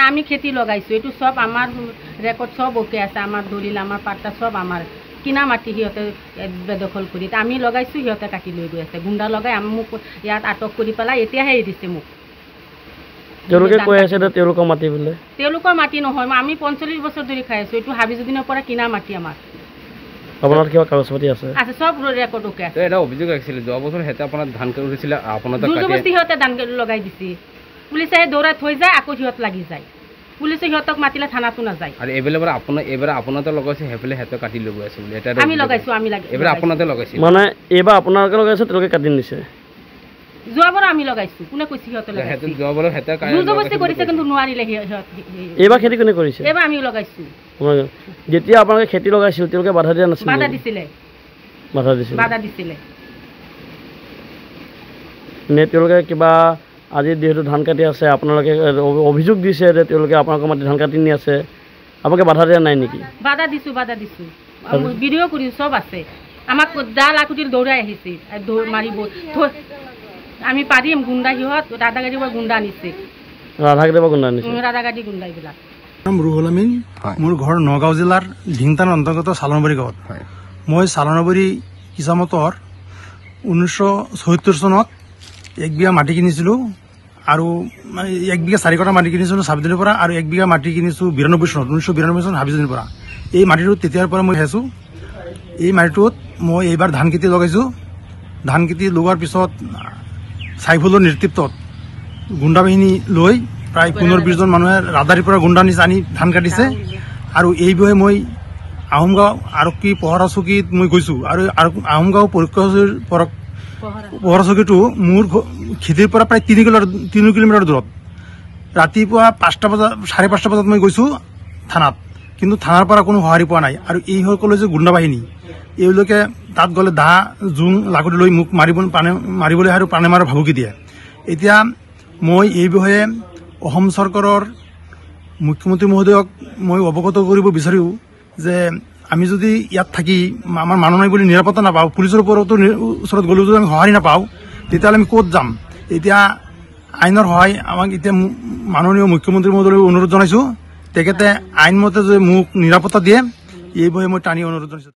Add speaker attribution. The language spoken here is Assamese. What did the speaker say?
Speaker 1: মানে আমি খেতি লগাইছো, এইটো সব আমার রেকর্ড সব ওকে আছে, আমার দলিল আমার পাট্টা সব আমার কিনা মাটি সিহঁতে বেদখল কৰি আমি লগাইছো, সিহঁতে কাটি লৈ গৈ আছে। গুণ্ডা লগাই মোক ইয়াত আটক কৰি পেলাই এতিয়াহে এৰি দিছে মোক।
Speaker 2: তেওঁলোকে কৈ আছে তেওঁলোকৰ মাটি বোলে। তেওঁলোকৰ
Speaker 1: মাটি নহয়, আমি 45 বছৰ ধৰি খাই আছো, এইটো হাবিজুদ্দিনৰ পৰা কিনা মাটি আমাৰ।
Speaker 2: আপোনাৰ কিবা কাগজ পাতি আছে?
Speaker 1: আছে, সব ৰেকৰ্ড ওকে আছে।
Speaker 3: এটা অভিযোগ আছিল যোৱা বছৰ হেতে আপোনাৰ ধান কৰিছিল, আপোনাৰ
Speaker 1: জোৰজবস্তি সিহঁতে ধান লগাই দিছে। পুলিচে দৌৰাই থৈ যায়, আকৌ সিহঁত লাগি যায়। পুলিচে সিহঁতক মাতিলে থানাতো নাযায়।
Speaker 3: আৰু এইবেলে এইবাৰ আপোনাতে লগাইছে, সেইফালে হেতে কাটি লৈ গৈ আছে বুলি এটা
Speaker 1: আমি লগাইছো, আমি
Speaker 3: এইবাৰ আপোনাতে লগাইছে।
Speaker 2: মানে এইবাৰ আপোনালোকে লগাইছে, তেওঁলোকে কাটি নিছে।
Speaker 1: যোৱাবাৰ আমি লগাইছো, কোনে কৈছে সিহঁতে লগাইছে?
Speaker 3: যোৱাবাৰ হেতে
Speaker 1: জোৰজবস্তি কৰিছে, কিন্তু নোৱাৰিলে সিহঁত।
Speaker 2: এইবাৰ খেতি কোনে কৰিছে?
Speaker 1: এইবাৰ আমি লগাইছো।
Speaker 2: যেতিয়া আপোনালোকে খেতি লগাইছিল তেওঁলোকে বাধা দিয়া নাছিল?
Speaker 1: বাধা দিছিলে, বাধা দিছিলে।
Speaker 2: নে তেওঁলোকে কিবা আজি যিহেতু ধান কাটি আছে, আপোনালোকে অভিযোগ দিছে যে তেওঁলোকে আপোনালোকৰ মাটি ধান কাটি নি আছে, আপোনালোকে বাধা দিয়া নাই নেকি?
Speaker 1: বাধা দিছো, ভিডিঅ' কৰি সব আছে। আমাক জাল আকুটিৰ দৌৰাই আহিছে, মাৰিব। আমি পাৰিম, গুণ্ডা সিহঁত ৰাধাগাড়ীৰ পৰা গুণ্ডা আনিছে। ৰাধাগাড়ী গুণ্ডা এইবিলাক।
Speaker 4: নাম ৰুহুল আমিন, মোৰ ঘৰ নগাঁও জিলাৰ ঢিংটানৰ অন্তৰ্গত চালনবাৰী গাঁৱত। মই চালনবাৰী কিচামতৰ 1974 চনত 1 বিঘা মাটি কিনিছিলোঁ, আৰু 1 বিঘা 4 কটা মাটি কিনিছিলোঁ চাবিদিনৰ পৰা, আৰু 1 বিঘা মাটি কিনিছোঁ 92 চনত, 1992 চনত হাবিজুদ্দিনৰ পৰা। এই মাটিটো তেতিয়াৰ পৰা মই খাইছোঁ। এই মাটিটোত মই এইবাৰ ধান খেতি লগাইছোঁ। ধান খেতি লগোৱাৰ পিছত চাইফুলৰ নেতৃত্বত গুণ্ডা বাহিনী লৈ প্ৰায় 15-20 জন মানুহে ৰাধাৰীৰ পৰা গুণ্ডা নিছে, আনি ধান কাটিছে। আৰু এই বিষয়ে মই আহোমগাঁও আৰক্ষী পহৰা চকীত মই গৈছোঁ, আৰু আহোমগাঁও পহৰা চকীটো মোৰ খেতিৰ পৰা প্ৰায় 3 কিলোমিটাৰ দূৰত। ৰাতিপুৱা 5টা বজাত 5:30 বজাত মই গৈছোঁ থানাত, কিন্তু থানাৰ পৰা কোনো সঁহাৰি পোৱা নাই। আৰু এইসকল হৈছে গুণ্ডা বাহিনী। এওঁলোকে তাত গ'লে দা জোং লাগুটি লৈ মোক মাৰিবলৈ আৰু প্ৰাণে মাৰা ভাবুকি দিয়ে। এতিয়া মই এই বিষয়ে অসম চৰকাৰৰ মুখ্যমন্ত্ৰী মহোদয়ক মই অৱগত কৰিব বিচাৰোঁ যে আমি যদি ইয়াত থাকি আমাৰ মানুহ নাই বুলি নিৰাপত্তা নাপাওঁ, পুলিচৰ ওচৰত গ'লেও যদি আমি সঁহাৰি নাপাওঁ, তেতিয়াহ'লে আমি ক'ত যাম? এতিয়া আইনৰ সহায় আমাক এতিয়া মাননীয় মুখ্যমন্ত্ৰী মহোদয়ক অনুৰোধ জনাইছোঁ, তেখেতে আইনমতে যে মোক নিৰাপত্তা দিয়ে, এই বিষয়ে মই টানি অনুৰোধ জনাইছোঁ।